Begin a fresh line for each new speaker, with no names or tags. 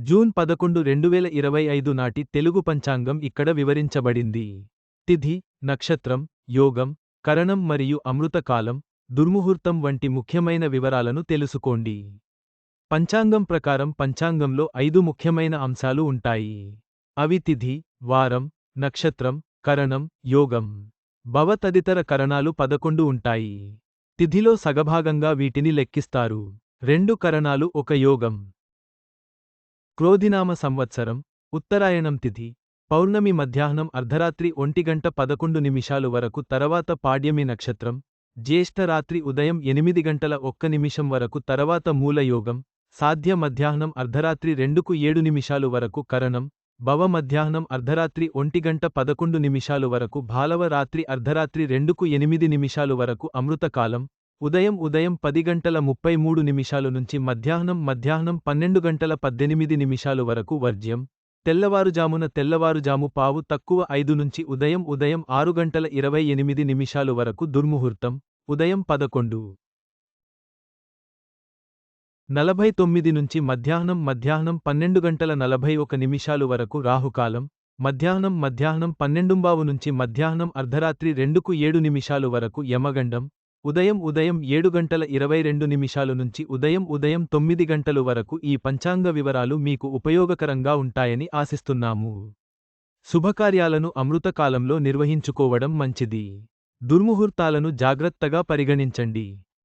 June 11, 2025 నాటి తెలుగు పంచాంగం ఇక్కడ వివరించబడింది. తిథి, నక్షత్రం, యోగం, కరణం మరియు అమృతకాలం, దుర్ముహూర్తం వంటి ముఖ్యమైన వివరాలను తెలుసుకోండి. పంచాంగం ప్రకారం పంచాంగంలో 5 ముఖ్యమైన అంశాలు ఉంటాయి. అవి తిథి, వారం, నక్షత్రం, కరణం, యోగం. భవ తదితర కరణాలు 11 ఉంటాయి. తిథిలో సగభాగంగా వీటిని లెక్కిస్తారు. 2 కరణాలు ఒక యోగం. క్రోధినామ సంవత్సరం, ఉత్తరాయణం తిథి, పౌర్ణమి మధ్యాహ్నం అర్ధరాత్రి 1:11 వరకు తర్వాత పాడ్యమి నక్షత్రం, జ్యేష్ఠ రాత్రి ఉదయం 8:01 వరకు తర్వాత మూలయోగం, సాధ్య మధ్యాహ్నం అర్ధరాత్రి 2:07 వరకు కరణం, భవ మధ్యాహ్నం అర్ధరాత్రి 1:11 వరకు భాలవ రాత్రి అర్ధరాత్రి 2:08 వరకు అమృతకాలం, ఉదయం 10:33 నుంచి మధ్యాహ్నం 12:18 వరకు వర్జ్యం, తెల్లవారుజాము పావు తక్కువ 5 నుంచి ఉదయం 6:28 వరకు దుర్ముహూర్తం, ఉదయం 11:49 నుంచి మధ్యాహ్నం 12:41 వరకు రాహుకాలం, మధ్యాహ్నం 12:15 నుంచి మధ్యాహ్నం అర్ధరాత్రి 2:07 వరకు యమగండం, ఉదయం 7:22 నుంచి ఉదయం 9 వరకు. ఈ పంచాంగ వివరాలు మీకు ఉపయోగకరంగా ఉంటాయని ఆశిస్తున్నాము. శుభకార్యాలను అమృతకాలంలో నిర్వహించుకోవడం మంచిది. దుర్ముహూర్తాలను జాగ్రత్తగా పరిగణించండి.